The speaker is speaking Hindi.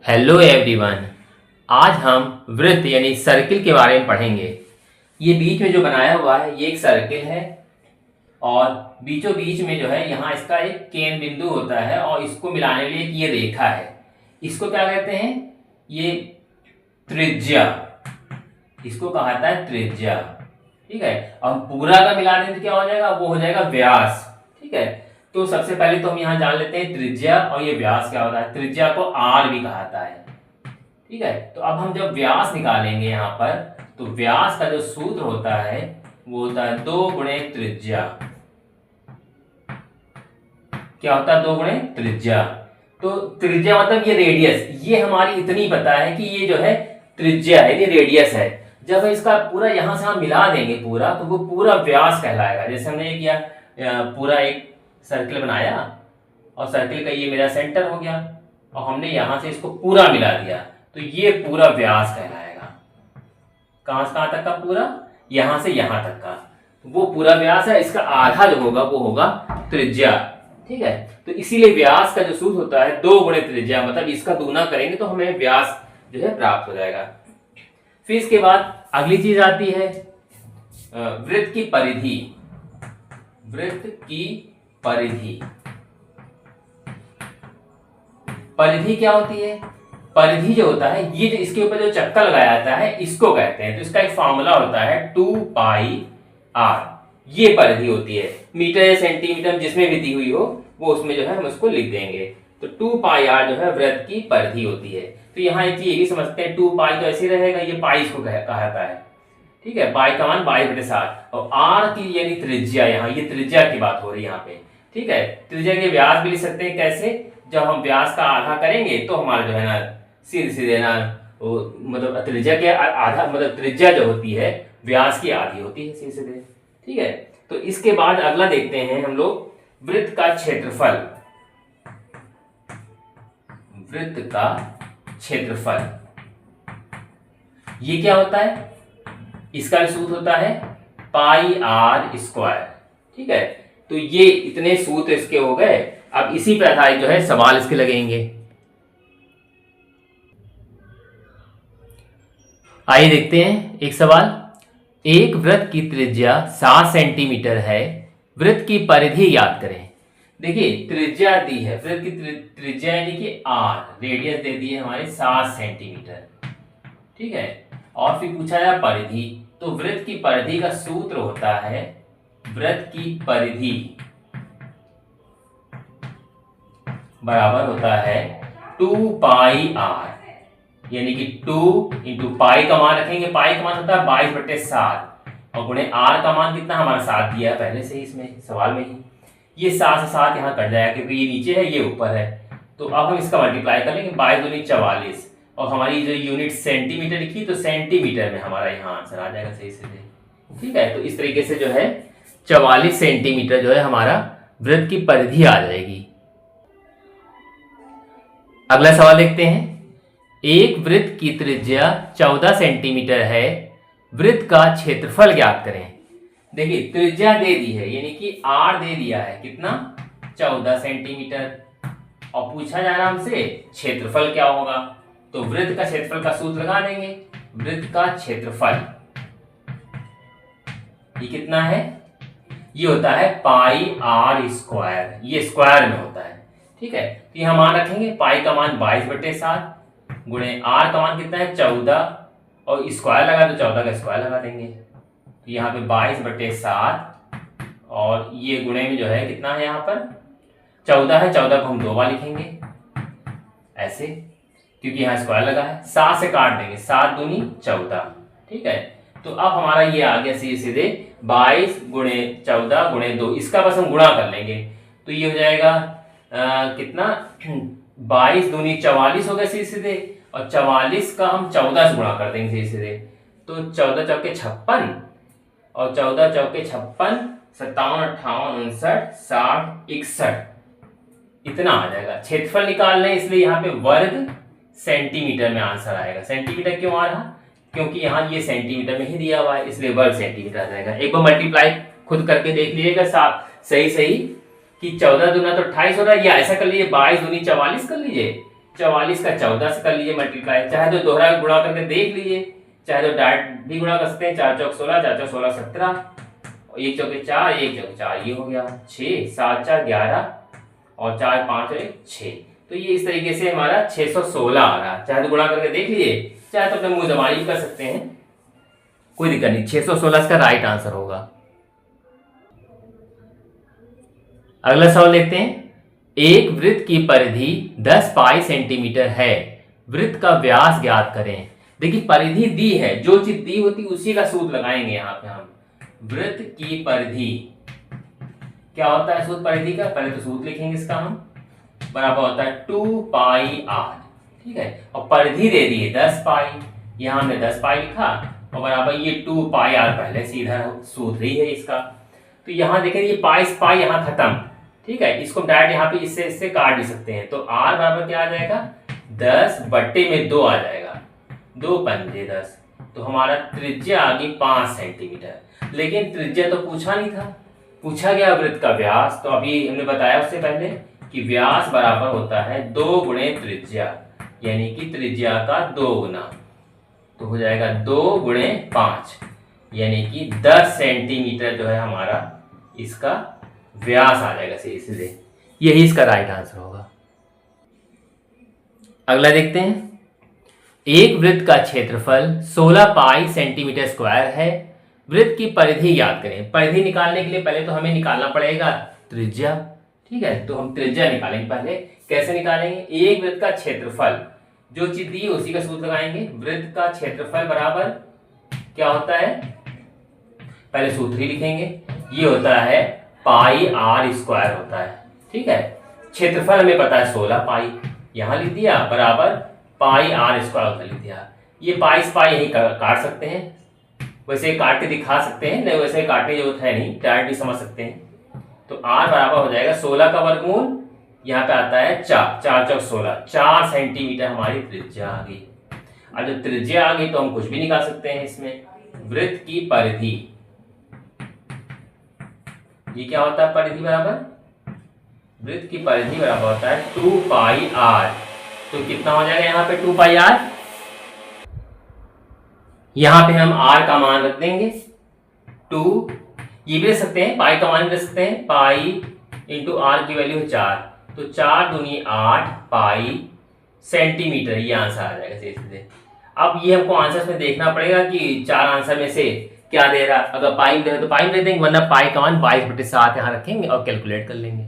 Hello everyone. आज हम वृत्त यानी सर्किल के बारे में पढ़ेंगे। ये बीच में जो बनाया हुआ है ये एक सर्किल है और बीचों बीच में जो है यहाँ इसका एक केंद्र बिंदु होता है और इसको मिलाने के लिए ये रेखा है। इसको क्या कहते हैं? ये त्रिज्या, इसको कहा जाता है त्रिज्या। ठीक है, और पूरा का मिला दें तो क्या हो जाएगा? वो हो जाएगा व्यास। ठीक है, तो सबसे पहले तो हम यहाँ जान लेते हैं त्रिज्या और ये व्यास क्या होता है। त्रिज्या को आर भी कहा जाता है। ठीक है, तो अब हम जब व्यास निकालेंगे यहाँ पर, तो व्यास का जो सूत्र होता है वो होता है 2 गुणे त्रिज्या। क्या होता है? 2 गुणे त्रिज्या। तो त्रिज्या मतलब ये रेडियस, ये हमारी इतनी पता है कि ये जो है त्रिज्या है, ये रेडियस है। जब इसका पूरा यहां से हम मिला देंगे पूरा, तो वो पूरा व्यास कहलाएगा। जैसे हमने ये किया, पूरा एक सर्किल बनाया और सर्किल का ये मेरा सेंटर हो गया और हमने यहां से इसको पूरा मिला दिया, तो ये पूरा व्यास कहलाएगा। कहां से कहां तक का? पूरा यहां से यहां तक का, तो वो पूरा व्यास है। इसका आधा जो होगा वो होगा त्रिज्या। ठीक है, तो इसीलिए व्यास का जो सूत्र होता है 2 गुणे त्रिज्या, मतलब इसका दूना करेंगे तो हमें व्यास जो है प्राप्त हो जाएगा। फिर इसके बाद अगली चीज आती है वृत्त की परिधि। वृत्त की परिधि, परिधि क्या होती है? परिधि जो होता है, ये जो इसके ऊपर जो चक्का लगाया जाता है इसको कहते हैं। तो इसका एक फॉर्मूला होता है 2 पाई आर। ये परिधि होती है, मीटर या सेंटीमीटर जिसमें भी दी हुई हो वो उसमें जो है हम उसको लिख देंगे। तो 2 पाई आर जो है वृत्त की परिधि होती है। तो यहाँ एक चीज ये भी समझते हैं, 2 पाई तो ऐसे रहेगा, ये पाई इसको कहा जाता है। ठीक है, पाई का मान 22/7 और आर की यानी त्रिज्या, यहाँ ये त्रिज्या की बात हो रही है यहाँ पे। ठीक है, त्रिज्या के व्यास भी लिख सकते हैं। कैसे? जब हम व्यास का आधा करेंगे तो हमारा जो है ना सीधे सीधे ना वो मतलब त्रिज्या के आधा, मतलब त्रिज्या जो होती है व्यास की आधी होती है सीधे सीधे। ठीक है, तो इसके बाद अगला देखते हैं हम लोग वृत्त का क्षेत्रफल। वृत्त का क्षेत्रफल ये क्या होता है? इसका सूत्र होता है पाई आर स्क्वायर। ठीक है, तो ये इतने सूत्र इसके हो गए। अब इसी पे आधारित जो है सवाल इसके लगेंगे। आइए देखते हैं एक सवाल। एक वृत्त की त्रिज्या 7 सेंटीमीटर है, वृत्त की परिधि ज्ञात करें। देखिए त्रिज्या दी है, वृत्त की त्रिज्या यानी कि आर, रेडियस दे दी है हमारे 7 सेंटीमीटर। ठीक है, और फिर पूछा जाए परिधि, तो वृत्त की परिधि का सूत्र होता है, वृत्त की परिधि बराबर होता है 2 पाई आर, यानी कि 2 इंटू पाई का मान रखेंगे, पाई का मान होता है 22/7 और गुणे आर का मान कितना? हमारा 7 दिया है पहले से ही इसमें सवाल में ही। ये 7 से 7 यहाँ कट जाएगा क्योंकि ये नीचे है ये ऊपर है। तो अब हम इसका मल्टीप्लाई कर लेंगे, 22 दूनी 44 और हमारी जो यूनिट सेंटीमीटर लिखी तो सेंटीमीटर में हमारा यहाँ आंसर आ जाएगा सही से। ठीक है, तो इस तरीके से जो है 44 सेंटीमीटर जो है हमारा वृत्त की परिधि आ जाएगी। अगला सवाल देखते हैं। एक वृत्त की त्रिज्या 14 सेंटीमीटर है, वृत्त का क्षेत्रफल ज्ञात करें। देखिए त्रिज्या दे दी है यानी कि आर दे दिया है कितना? 14 सेंटीमीटर और पूछा जा रहा हमसे क्षेत्रफल क्या होगा। तो वृत्त का क्षेत्रफल का सूत्र लगा देंगे। वृत्त का क्षेत्रफल ये कितना है? ये होता है पाई आर स्क्वायर, ये स्क्वायर में होता है। ठीक है, तो यहां मान रखेंगे, पाई का मान 22/7 गुणे आर का मान कितना है? 14 और स्क्वायर लगा तो 14 का स्क्वायर लगा देंगे। तो यहाँ पे 22/7 और ये गुणे में जो है कितना है? यहाँ पर 14 है, 14 को हम 2 बार लिखेंगे ऐसे, क्योंकि यहाँ स्क्वायर लगा है। 7 से काट देंगे, 7 दूनी 14। ठीक है, तो अब हमारा ये आ गया सीधे सीधे 22 गुणे 14 गुणे 2, इसका बस हम गुणा कर लेंगे तो ये हो जाएगा कितना? 22 दूनी 44 हो गया सीधे सीधे और 44 का हम 14 से गुणा कर देंगे सीधे सीधे। तो 14 चौके 56 और 14 चौके 56, 57, 58, 59, 60, 61 इतना आ जाएगा। क्षेत्रफल निकालना है इसलिए यहाँ पे वर्ग सेंटीमीटर में आंसर आएगा। सेंटीमीटर क्यों आ रहा? क्योंकि यहाँ ये सेंटीमीटर में ही दिया हुआ है इसलिए वर्ग सेंटीमीटर आ जाएगा। एक बार मल्टीप्लाई खुद करके देख लीजिएगा सही कि 14 दूना तो 28 हो रहा है, या ऐसा कर लीजिए 22 दूनी 44 कर लीजिए, 44 का 14 से कर लीजिए मल्टीप्लाई, चाहे तो दोहरा गुणा करके देख लीजिए, चाहे तो डायरेक्ट भी गुणा कर सकते हैं। 4 चौक 16, 4 चौक 16 17, 1 चौके 4, 1 चौके 4, ये हो गया 6, 7 4 11 और 4 5 और 1 6। तो ये इस तरीके से हमारा 616 आ रहा है। चाहे तो गुणा करके देख लीजिए, चाहे तो अपने मुंह जबानी भी कर सकते हैं, कोई दिक्कत नहीं। 616 इसका राइट आंसर होगा। अगला सवाल देखते हैं। एक वृत्त की परिधि 10 पाई सेंटीमीटर है, वृत्त का व्यास ज्ञात करें। देखिए परिधि दी है, जो चीज दी होती उसी का सूत्र लगाएंगे यहाँ पे हम। वृत्त की परिधि क्या होता है, सूत्र परिधि का, पहले तो सूत्र लिखेंगे इसका हम, बराबर होता है 2 पाई आर, ठीक है। और परिधि दे दी है 10 पाई, यहाँ हमने 10 पाई लिखा और बराबर ये 2 पाई आर पहले सीधा सूत्र ही है इसका। तो यहाँ देखें ये पाई पाई यहाँ खत्म, ठीक है। इसको डायरेक्ट यहाँ पे इससे काट भी सकते हैं। तो आर बराबर क्या आ जाएगा, 10 बट्टे में 2 आ जाएगा, 2 पंजे 10। तो हमारा त्रिज्या आ गई 5 सेंटीमीटर। लेकिन त्रिज्या तो पूछा नहीं था, पूछा गया वृत्त का व्यास। तो अभी हमने बताया उससे पहले कि व्यास बराबर होता है 2 गुणे त्रिज्या, यानी कि त्रिज्या का 2 गुना। तो हो जाएगा 2 गुणे 5, यानी कि 10 सेंटीमीटर जो है हमारा इसका व्यास आ जाएगा सीधे। यही इसका राइट आंसर होगा। अगला देखते हैं। एक वृत्त का क्षेत्रफल 16 पाई सेंटीमीटर स्क्वायर है, वृत्त की परिधि याद करें। परिधि निकालने के लिए पहले तो हमें निकालना पड़ेगा त्रिज्या, ठीक है। तो हम त्रिज्या निकालेंगे पहले। कैसे निकालेंगे, एक वृत्त का क्षेत्रफल, जो चीज दी उसी का सूत्र लगाएंगे। वृत्त का क्षेत्रफल बराबर क्या होता है, पहले सूत्र ही लिखेंगे, ये होता है पाई आर स्क्वायर होता है, ठीक है। क्षेत्रफल हमें पता है 16 पाई, यहां लिख दिया, बराबर पाई आर स्क्वायर लिख दिया। ये पाई से पाई यही काट सकते हैं, वैसे काट के दिखा सकते हैं, नहीं वैसे काटने की जरूरत है नहीं, डायरेक्ट भी समझ सकते हैं। तो आर बराबर हो जाएगा 16 का वर्गमूल, यहाँ पे आता है 4, 4 चौक 16, 4 सेंटीमीटर हमारी त्रिज्या आ गई। अब जब त्रिज्या आ गई तो हम कुछ भी निकाल सकते हैं इसमें। वृत्त की परिधि, ये क्या होता है, परिधि बराबर, वृत्त की परिधि बराबर होता है 2 पाई आर। तो कितना हो जाएगा यहाँ पे 2 पाई आर, यहाँ पे हम आर का मान रख देंगे 2, ये भी रख सकते हैं, पाई का मान भी रख सकते हैं, पाई इंटू आर की वैल्यू है 4, तो 4 दूनी 8 पाई सेंटीमीटर, ये आंसर आ जाएगा सीधे। अब ये हमको आंसर में देखना पड़ेगा कि 4 आंसर में से क्या दे रहा। अगर पाई दे तो पाई दे देंगे, वरना पाई का मान 22/7 यहाँ रखेंगे और कैलकुलेट कर लेंगे।